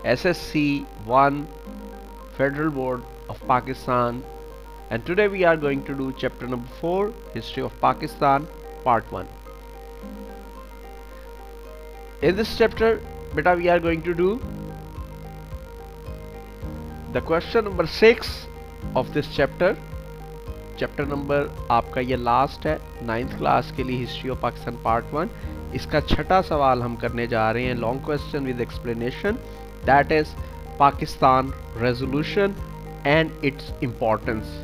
SSC 1 Federal Board of Pakistan, and today we are going to do chapter number 4 History of Pakistan part 1. In this chapter beta we are going to do the question number 6 of this chapter. Chapter number आपका ये last है 9th class के लिए history of Pakistan part 1. इसका छठा सवाल हम करने जा रहे हैं, long question with explanation, that is Pakistan resolution and its importance.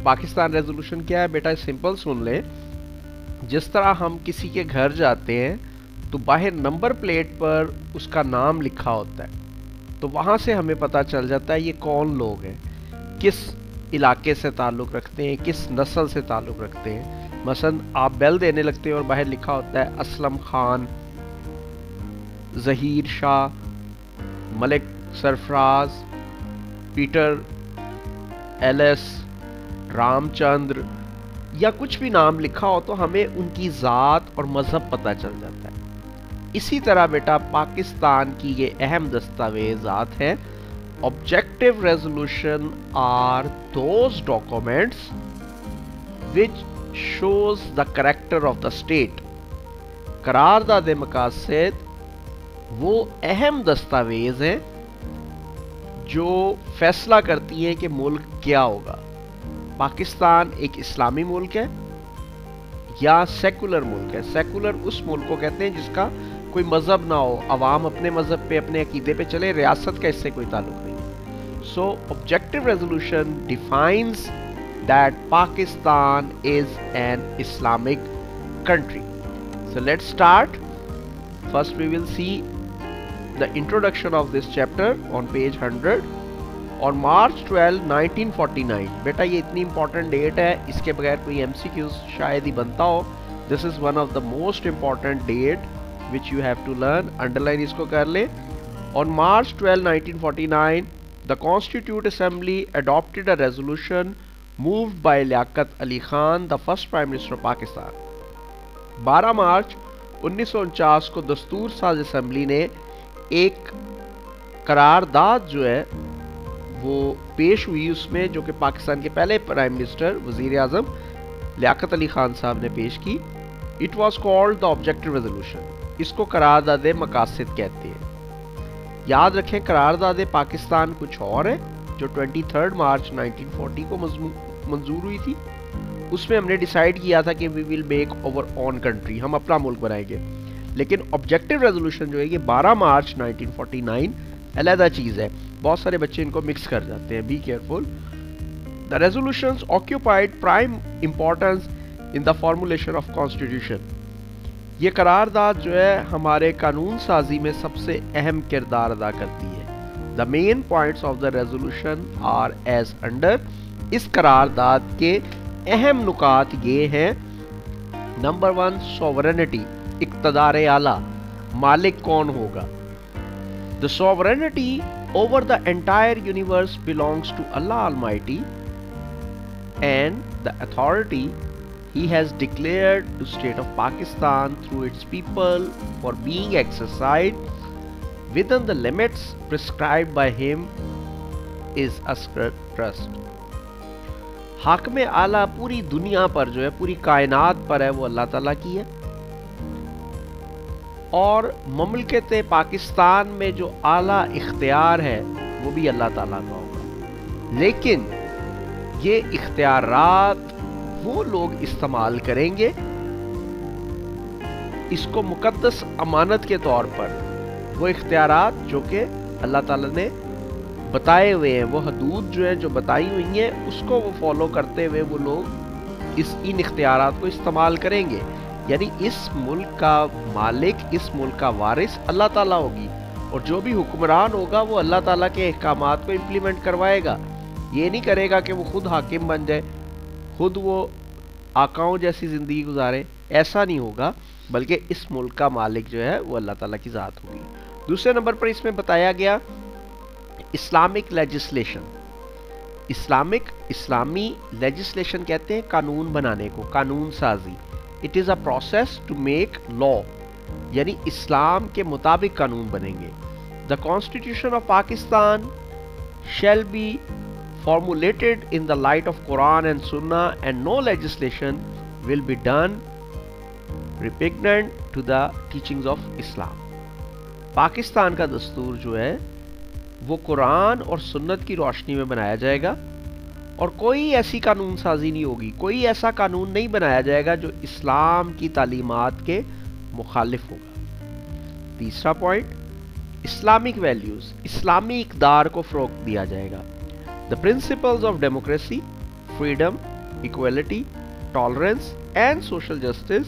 Pakistan resolution क्या है बेटा, सिंपल सुन ले. जिस तरह हम किसी के घर जाते हैं तो बाहर नंबर प्लेट पर उसका नाम लिखा होता है, तो वहाँ से हमें पता चल जाता है ये कौन लोग हैं, किस इलाके से ताल्लुक़ रखते हैं, किस नस्ल से ताल्लुक़ रखते हैं. मसलन आप बेल देने लगते हैं और बाहर लिखा होता है असलम खान, ज़हीर शाह, मलिक सरफराज, पीटर एलिस, रामचंद्र, या कुछ भी नाम लिखा हो तो हमें उनकी ज़ात और मज़हब पता चल जाता है. इसी तरह बेटा पाकिस्तान की ये अहम दस्तावेज़ात हैं. Objective resolution are those documents which shows the character of the state. करारदाद मकासद वो अहम दस्तावेज हैं जो फैसला करती हैं कि मुल्क क्या होगा. पाकिस्तान एक इस्लामी मुल्क है या सेकुलर मुल्क है. सेकुलर उस मुल्क को कहते हैं जिसका कोई मजहब ना हो, अवाम अपने मजहब पे अपने अकीदे पे चले, रियासत का इससे कोई ताल्लुक नहीं. So objective resolution defines that Pakistan is an Islamic country. So let's start. First we will see the introduction of this chapter on page 100. On March 12, 1949. बेटा ये इतनी important date है, इसके बगैर कोई MCQs शायद ही बनता हो. This is one of the most important date which you have to learn. Underline इसको कर ले. On March 12, 1949, the Constituent Assembly adopted a resolution moved by Liaquat Ali Khan, the first Prime Minister of Pakistan. 12 मार्च 1949 को दस्तूर साज assembly ने एक करारदाद जो है वो पेश हुई, उसमें जो कि पाकिस्तान के पहले प्राइम मिनिस्टर वजीर आजम लियाकत अली खान साहब ने पेश की. It was called the objective resolution. इसको करारदाद मकासद कहते हैं. याद रखें करारदाद पाकिस्तान कुछ और है जो 23 मार्च 1940 को मंजूर हुई थी. उसमें हमने डिसाइड किया था कि we will make our own country, हम अपना मुल्क बनाएंगे. लेकिन ऑब्जेक्टिव रेजोल्यूशन जो है ये 12 मार्च 1949 अलग चीज़ है. बहुत सारे बच्चे इनको मिक्स कर जाते हैं, be careful. The resolutions occupied prime importance in the formulation of constitution. ये करारदाद जो है हमारे कानून साजी में सबसे अहम किरदार अदा करती है. The main points of the resolution are as under. इस करारदाद के अहम नुकात ये हैं. नंबर 1, सोवरेनिटी, इक्तदार आला, मालिक कौन होगा. The sovereignty over the entire universe belongs to Allah almighty and the authority he has declared to state of Pakistan through its people for being exercised within the limits prescribed by him is a trust. हाकमे आला पूरी दुनिया पर जो है, पूरी कायनात पर है, वो अल्लाह ताला की है. और ममलकत पाकिस्तान में जो आला इख्तियार है वो भी अल्लाह ताला का होगा. लेकिन ये इख्तियारात वो लोग इस्तेमाल करेंगे इसको मुकद्दस अमानत के तौर पर. वो इख्तियारात जो कि अल्लाह ताला ने बताए हुए हैं, वो हदूद जो है जो बताई हुई हैं, उसको वो फॉलो करते हुए वो लोग इन इख्तियारात को इस्तेमाल करेंगे. यानी इस मुल्क का मालिक, इस मुल्क का वारिस अल्लाह ताला होगी, और जो भी हुक्मरान होगा वो अल्लाह ताला के अहकामात को इम्प्लीमेंट करवाएगा. ये नहीं करेगा कि वो खुद हाकिम बन जाए, खुद वो आकाओं जैसी ज़िंदगी गुजारे, ऐसा नहीं होगा. बल्कि इस मुल्क का मालिक जो है वो अल्लाह ताला की ज़ात होगी. दूसरे नंबर पर इसमें बताया गया इस्लामिक लेजिस्लेशन. इस्लामी लेजिस्लेशन कहते हैं कानून बनाने को, कानून साजी. It is a process to make law, यानी इस्लाम के मुताबिक कानून बनेंगे. The Constitution of Pakistan shall be formulated in the light of Quran and Sunnah, and no legislation will be done repugnant to the teachings of Islam. Pakistan का दस्तूर जो है वो कुरान और सुन्नत की रोशनी में बनाया जाएगा और कोई ऐसी कानून साजी नहीं होगी, कोई ऐसा कानून नहीं बनाया जाएगा जो इस्लाम की तालीमात के मुखालिफ होगा। तीसरा पॉइंट, इस्लामिक वैल्यूज, इस्लामी इक़दार को फ़रोग़ दिया जाएगा। The principles of democracy, freedom, equality, tolerance and social justice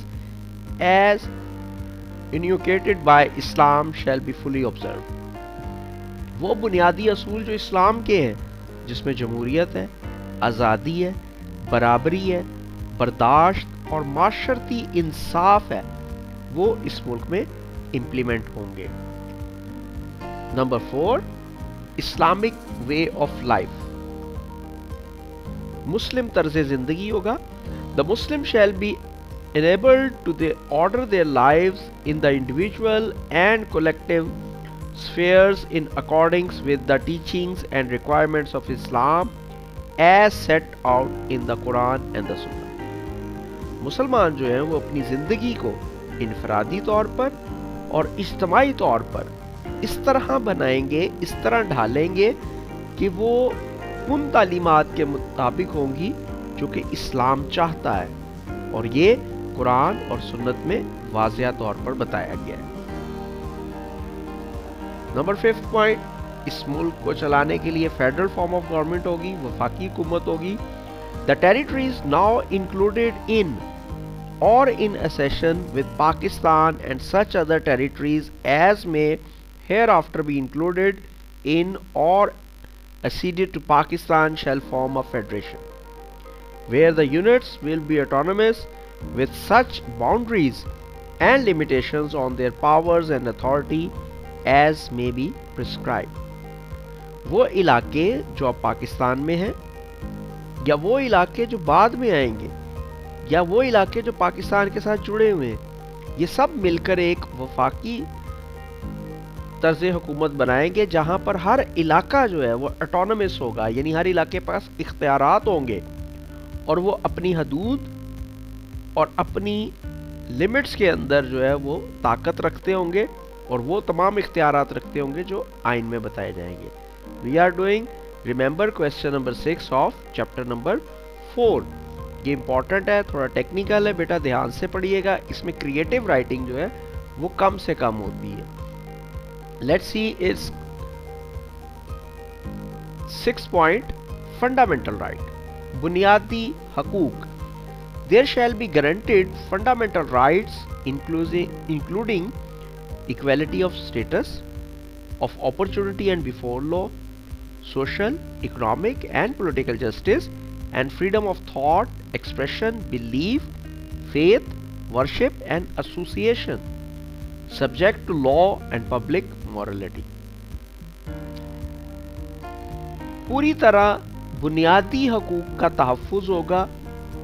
as enunciated by Islam shall be fully observe. वो बुनियादी असूल जो इस्लाम के हैं, जिसमें जमहूरियत है, आज़ादी है, बराबरी है, बर्दाश्त और माशरती इंसाफ है, वो इस मुल्क में इम्प्लीमेंट होंगे। Number 4, Islamic way of life, मुस्लिम तर्ज जिंदगी होगा। The Muslim shall be enabled to order their lives in the individual and collective spheres in accordance with the teachings and requirements of Islam as set out in the Quran and the Sunnah. मुसलमान जो हैं वो अपनी ज़िंदगी को इनफरादी तौर पर और इज्तमाई तौर पर इस तरह बनाएंगे, इस तरह ढालेंगे कि वो उन तालीमात के मुताबिक होंगी जो कि इस्लाम चाहता है, और ये कुरान और सुन्नत में वाज़िया तौर पर बताया गया है। नंबर 5 पॉइंट, इस मुल्क को चलाने के लिए फेडरल फॉर्म ऑफ गवर्नमेंट होगी, वफाकी हुकूमत होगी। The territories now included in or in accession with Pakistan and such other territories as may hereafter be included in or acceded to Pakistan shall form a federation, where the units will be autonomous with such boundaries and limitations on their powers and authority as may be prescribed. वो इलाके जो अब पाकिस्तान में हैं, या वो इलाके जो बाद में आएंगे, या वो इलाके जो पाकिस्तान के साथ जुड़े हुए हैं, ये सब मिलकर एक वफाकी तर्ज हुकूमत बनाएंगे जहां पर हर इलाका जो है वो ऑटोनमस होगा, यानी हर इलाके के पास इख्तियारात होंगे और वो अपनी हदूद और अपनी लिमिट्स के अंदर जो है वो ताकत रखते होंगे और वो तमाम इख्तियारात रखते होंगे जो आइन में बताए जाएंगे। We are doing, remember question number 6 of chapter number 4। ये इंपॉर्टेंट है, थोड़ा टेक्निकल है, बेटा ध्यान से पढ़िएगा। इसमें क्रिएटिव राइटिंग जो है वो कम से कम होती है। Let's see its 6 point, fundamental right, बुनियादी हकूक। There shall be guaranteed fundamental rights including equality of status, of opportunity and before law, social, economic and political justice, and freedom of thought, expression, belief, faith, worship and association, subject to law and public morality. पूरी तरह बुनियादी हकूक का तहफ़्फ़ुज़ होगा,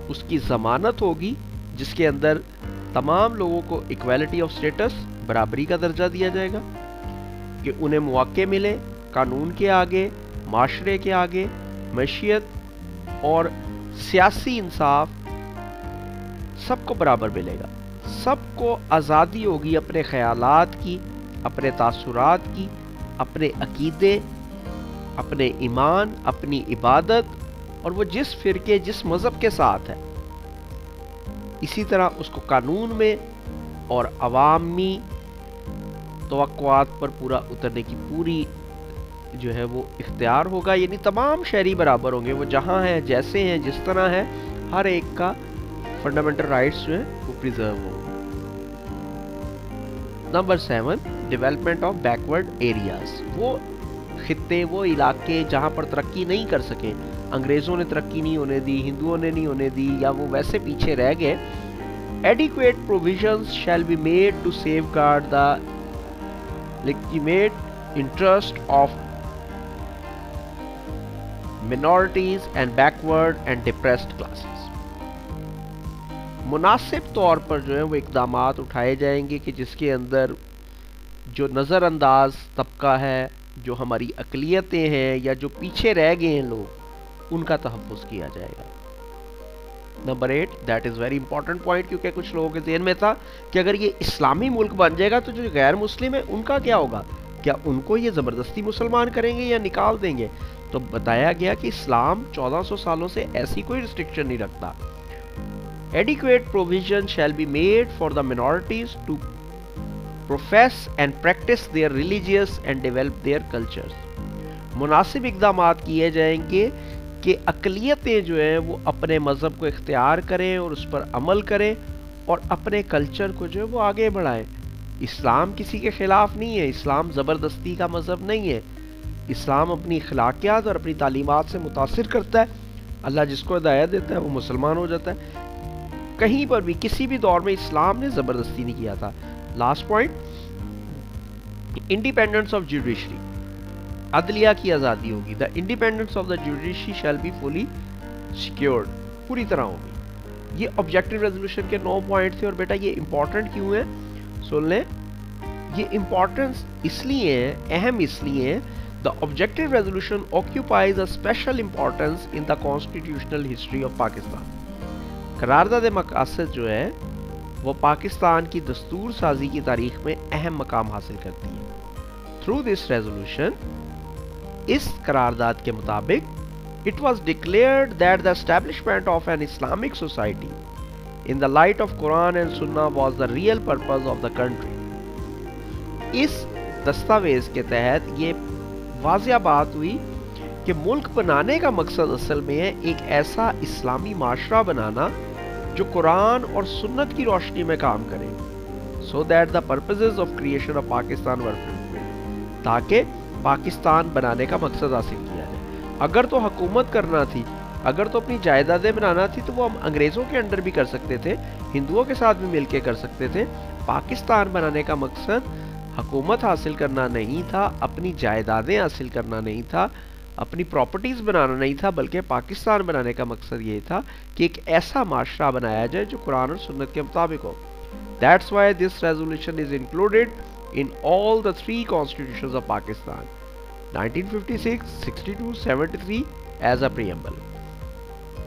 उसकी ज़मानत होगी, जिसके अंदर तमाम लोगों को इक्वालिटी ऑफ स्टेटस, बराबरी का दर्जा दिया जाएगा कि उन्हें मौक़े मिले कानून के आगे, माशरे के आगे, मईशत और सियासी इंसाफ सबको बराबर मिलेगा। सबको आज़ादी होगी अपने ख़यालात की, अपने तासुरात की, अपने अकीदे, अपने ईमान, अपनी इबादत, और वो जिस फ़िरके जिस मज़हब के साथ है, इसी तरह उसको कानून में और अवामी तवक्कुआत पर पूरा उतरने की पूरी जो है वो इख्तियार होगा। यानी तमाम शहरी बराबर होंगे, वो जहाँ हैं, जैसे हैं, जिस तरह है, हर एक का फंडामेंटल राइट्स जो है वो प्रिजर्व होंगे। Number 7, development of backward areas, वो खित्ते, वो इलाके जहाँ पर तरक्की नहीं कर सके, अंग्रेज़ों ने तरक्की नहीं होने दी, हिंदुओं ने नहीं होने दी, या वो वैसे पीछे रह गए। Adequate provisions shall be made to safeguard the legitimate interest of minorities and backward and depressed classes. मुनासिब तौर पर जो है वो इक़दामात उठाए जाएंगे कि जिसके अंदर جو نظر انداز طبقہ ہے، جو ہماری اقلیتیں ہیں یا جو پیچھے رہ گئے ہیں لوگ، ان کا تحفظ کیا جائے گا۔ Number 8، that is very important point, کیونکہ کچھ لوگوں کے ذہن میں تھا کہ اگر یہ اسلامی ملک بن جائے گا تو جو غیر مسلم ہیں ان کا کیا ہوگا، کیا ان کو یہ زبردستی مسلمان کریں گے یا نکال دیں گے؟ تو بتایا گیا کہ اسلام 1400 سالوں سے ایسی کوئی ریسٹرکشن نہیں رکھتا۔ Adequate provision shall be made for the minorities to profess and practice their religious and develop their cultures۔ مناسب اقدامات کیے جائیں گے کہ اقلیتیں جو ہیں وہ اپنے مذہب کو اختیار کریں اور اس پر عمل کریں اور اپنے کلچر کو جو ہے وہ آگے بڑھائیں۔ اسلام کسی کے خلاف نہیں ہے، اسلام زبردستی کا مذہب نہیں ہے۔ اسلام اپنی اخلاقیات اور اپنی تعلیمات سے متاثر کرتا ہے، اللہ جس کو ہدایت دیتا ہے وہ مسلمان ہو جاتا ہے۔ کہیں پر بھی کسی بھی دور میں اسلام نے زبردستی نہیں کیا تھا۔ Last point, independence of judiciary, عدلیہ کی آزادی ہوگی۔ The independence of the judiciary shall be fully secured, پوری طرح ہوگی۔ یہ آبجیکٹو ریزولوشن کے 9 پوائنٹ تھے، اور بیٹا یہ امپورٹنٹ کیوں ہے سن لیں، یہ امپورٹنس اس لیے ہے، اہم اس لیے ہے، the objective resolution occupies a special importance in the constitutional history of Pakistan. قرارداد مقاصد جو ہے وہ پاکستان کی دستور سازی کی تاریخ میں اہم مقام حاصل کرتی ہے۔ تھرو دس ریزولوشن، اس قرارداد کے مطابق، it was declared that the establishment of an Islamic society in the light of Quran and sunnah was the real purpose of the country. اس دستاویز کے تحت یہ واضح بات ہوئی کہ ملک بنانے کا مقصد اصل میں ہے ایک ایسا اسلامی معاشرہ بنانا جو قرآن اور سنت کی روشنی میں کام کرے، so that the purposes of creation of Pakistan were fulfilled، تاکہ پاکستان بنانے کا مقصد حاصل کیا جائے۔ اگر تو حکومت کرنا تھی، اگر تو اپنی جائیدادیں بنانا تھی تو وہ ہم انگریزوں کے انڈر بھی کر سکتے تھے، ہندوؤں کے ساتھ بھی مل کے کر سکتے تھے۔ پاکستان بنانے کا مقصد حکومت حاصل کرنا نہیں تھا، اپنی جائیدادیں حاصل کرنا نہیں تھا، اپنی پراپرٹیز بنانا نہیں تھا، بلکہ پاکستان بنانے کا مقصد یہ تھا کہ ایک ایسا معاشرہ بنایا جائے جو قرآن اور سنت کے مطابق ہو۔ That's why this resolution is included in all the 3 constitutions of Pakistan, 1956, 62, 73 as a preamble۔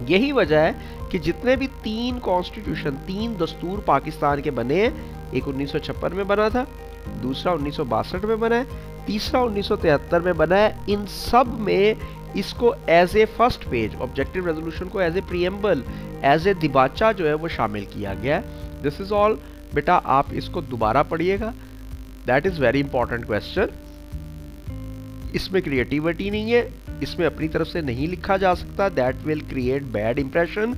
یہی وجہ ہے کہ جتنے بھی 3 کانسٹیٹیوشن، 3 دستور پاکستان کے بنے ہیں، ایک 1956 میں بنا تھا، دوسرا 1962 میں بنا ہے، تیسرا 1973 میں بنا ہے، ان سب میں اس کو as a first page, objective resolution کو as a preamble, as a دیباچہ جو ہے وہ شامل کیا گیا ہے۔ دس از آل بیٹا، آپ اس کو دوبارہ پڑھیے گا، that is very important question. اس میں کریٹیوٹی نہیں ہے، اس میں اپنی طرف سے نہیں لکھا جا سکتا، that will create bad impression.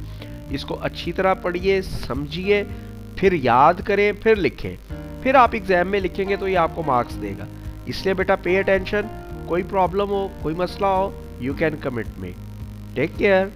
اس کو اچھی طرح پڑھیے، سمجھیے، پھر یاد کریں، پھر لکھیں، پھر آپ ایگزام میں لکھیں گے تو یہ آپ کو مارکس دے گا۔ اس لیے بیٹا پے اٹینشن، کوئی پرابلم ہو، کوئی مسئلہ ہو، you can comment me. Take care.